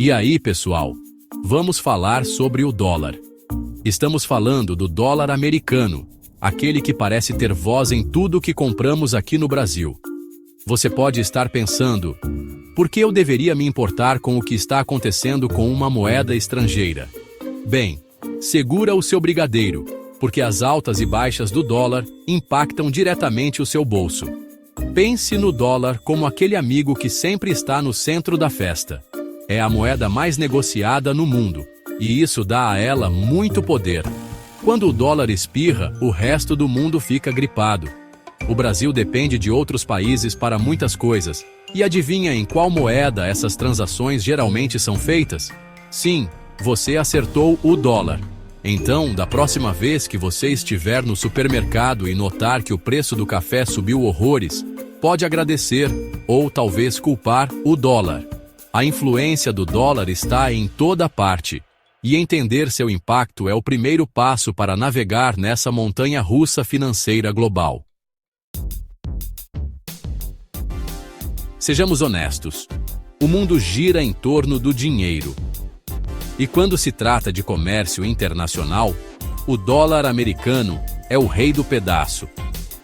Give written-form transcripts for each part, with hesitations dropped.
E aí, pessoal? Vamos falar sobre o dólar. Estamos falando do dólar americano, aquele que parece ter voz em tudo que compramos aqui no Brasil. Você pode estar pensando, por que eu deveria me importar com o que está acontecendo com uma moeda estrangeira? Bem, segura o seu brigadeiro, porque as altas e baixas do dólar impactam diretamente o seu bolso. Pense no dólar como aquele amigo que sempre está no centro da festa. É a moeda mais negociada no mundo, e isso dá a ela muito poder. Quando o dólar espirra, o resto do mundo fica gripado. O Brasil depende de outros países para muitas coisas. E adivinha em qual moeda essas transações geralmente são feitas? Sim, você acertou, o dólar. Então, da próxima vez que você estiver no supermercado e notar que o preço do café subiu horrores, pode agradecer, ou talvez culpar, o dólar. A influência do dólar está em toda parte, e entender seu impacto é o primeiro passo para navegar nessa montanha-russa financeira global. Sejamos honestos, o mundo gira em torno do dinheiro. E quando se trata de comércio internacional, o dólar americano é o rei do pedaço.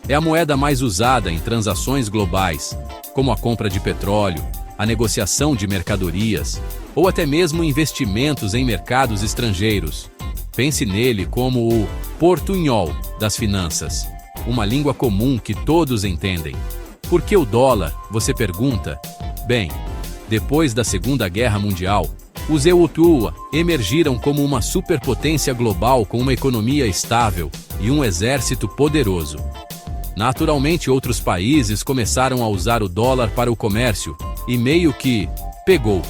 É a moeda mais usada em transações globais, como a compra de petróleo, a negociação de mercadorias, ou até mesmo investimentos em mercados estrangeiros. Pense nele como o portunhol das finanças, uma língua comum que todos entendem. Por que o dólar, você pergunta? Bem, depois da Segunda Guerra Mundial, os EUA emergiram como uma superpotência global com uma economia estável e um exército poderoso. Naturalmente, outros países começaram a usar o dólar para o comércio, e meio que pegou.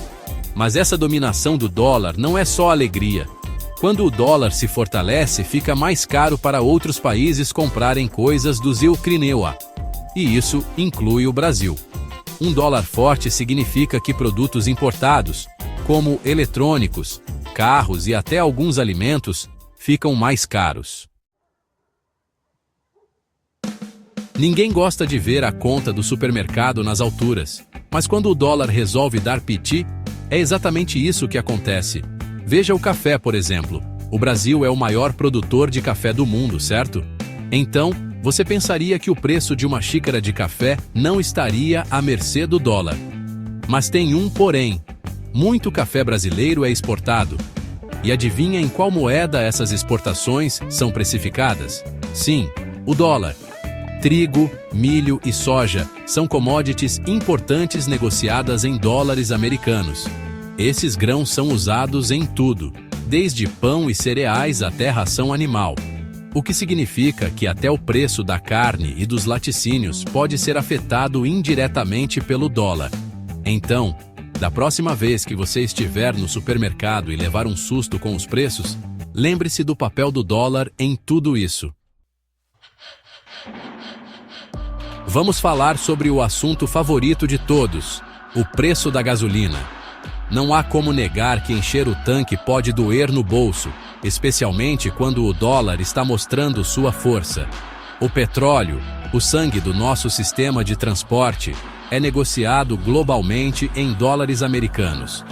Mas essa dominação do dólar não é só alegria. Quando o dólar se fortalece, fica mais caro para outros países comprarem coisas dos EUA. E isso inclui o Brasil. Um dólar forte significa que produtos importados, como eletrônicos, carros e até alguns alimentos, ficam mais caros. Ninguém gosta de ver a conta do supermercado nas alturas, mas quando o dólar resolve dar piti, é exatamente isso que acontece. Veja o café, por exemplo. O Brasil é o maior produtor de café do mundo, certo? Então, você pensaria que o preço de uma xícara de café não estaria à mercê do dólar. Mas tem um porém. Muito café brasileiro é exportado. E adivinha em qual moeda essas exportações são precificadas? Sim, o dólar. Trigo, milho e soja são commodities importantes negociadas em dólares americanos. Esses grãos são usados em tudo, desde pão e cereais até ração animal. O que significa que até o preço da carne e dos laticínios pode ser afetado indiretamente pelo dólar. Então, da próxima vez que você estiver no supermercado e levar um susto com os preços, lembre-se do papel do dólar em tudo isso. Vamos falar sobre o assunto favorito de todos, o preço da gasolina. Não há como negar que encher o tanque pode doer no bolso, especialmente quando o dólar está mostrando sua força. O petróleo, o sangue do nosso sistema de transporte, é negociado globalmente em dólares americanos.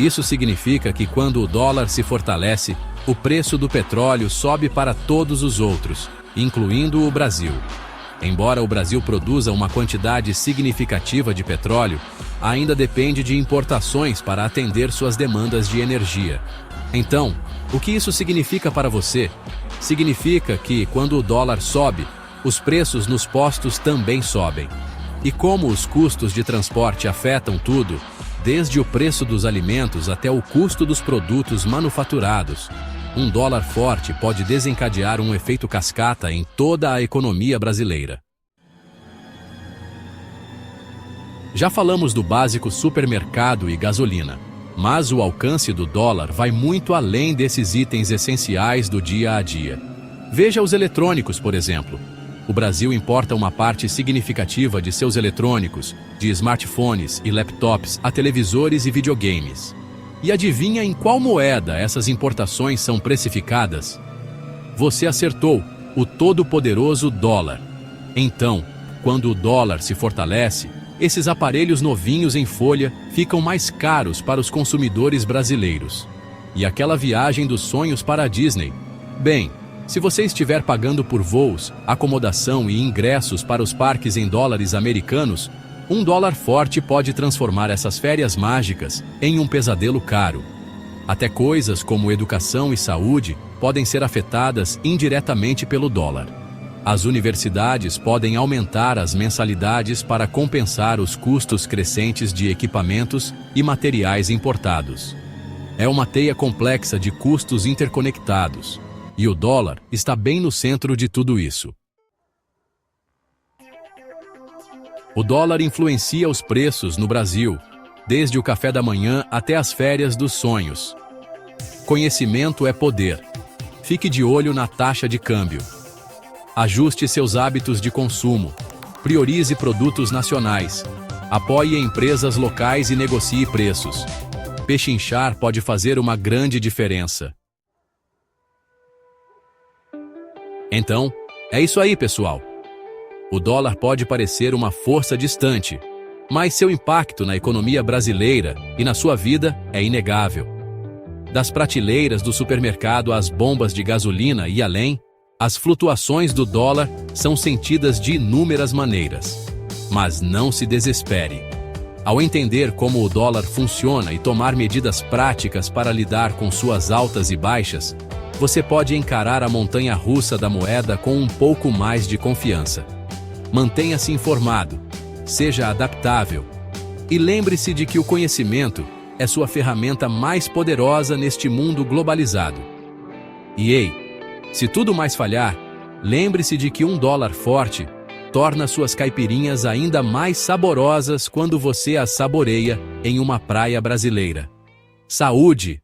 Isso significa que quando o dólar se fortalece, o preço do petróleo sobe para todos os outros, incluindo o Brasil. Embora o Brasil produza uma quantidade significativa de petróleo, ainda depende de importações para atender suas demandas de energia. Então, o que isso significa para você? Significa que, quando o dólar sobe, os preços nos postos também sobem. E como os custos de transporte afetam tudo, desde o preço dos alimentos até o custo dos produtos manufaturados, um dólar forte pode desencadear um efeito cascata em toda a economia brasileira. Já falamos do básico supermercado e gasolina, mas o alcance do dólar vai muito além desses itens essenciais do dia a dia. Veja os eletrônicos, por exemplo. O Brasil importa uma parte significativa de seus eletrônicos, de smartphones e laptops a televisores e videogames. E adivinha em qual moeda essas importações são precificadas? Você acertou, o todo-poderoso dólar. Então, quando o dólar se fortalece, esses aparelhos novinhos em folha ficam mais caros para os consumidores brasileiros. E aquela viagem dos sonhos para a Disney? Bem, se você estiver pagando por voos, acomodação e ingressos para os parques em dólares americanos, um dólar forte pode transformar essas férias mágicas em um pesadelo caro. Até coisas como educação e saúde podem ser afetadas indiretamente pelo dólar. As universidades podem aumentar as mensalidades para compensar os custos crescentes de equipamentos e materiais importados. É uma teia complexa de custos interconectados, e o dólar está bem no centro de tudo isso. O dólar influencia os preços no Brasil, desde o café da manhã até as férias dos sonhos. Conhecimento é poder. Fique de olho na taxa de câmbio. Ajuste seus hábitos de consumo. Priorize produtos nacionais. Apoie empresas locais e negocie preços. Pechinchar pode fazer uma grande diferença. Então, é isso aí, pessoal. O dólar pode parecer uma força distante, mas seu impacto na economia brasileira e na sua vida é inegável. Das prateleiras do supermercado às bombas de gasolina e além, as flutuações do dólar são sentidas de inúmeras maneiras. Mas não se desespere. Ao entender como o dólar funciona e tomar medidas práticas para lidar com suas altas e baixas, você pode encarar a montanha-russa da moeda com um pouco mais de confiança. Mantenha-se informado, seja adaptável e lembre-se de que o conhecimento é sua ferramenta mais poderosa neste mundo globalizado. E ei, se tudo mais falhar, lembre-se de que um dólar forte torna suas caipirinhas ainda mais saborosas quando você as saboreia em uma praia brasileira. Saúde!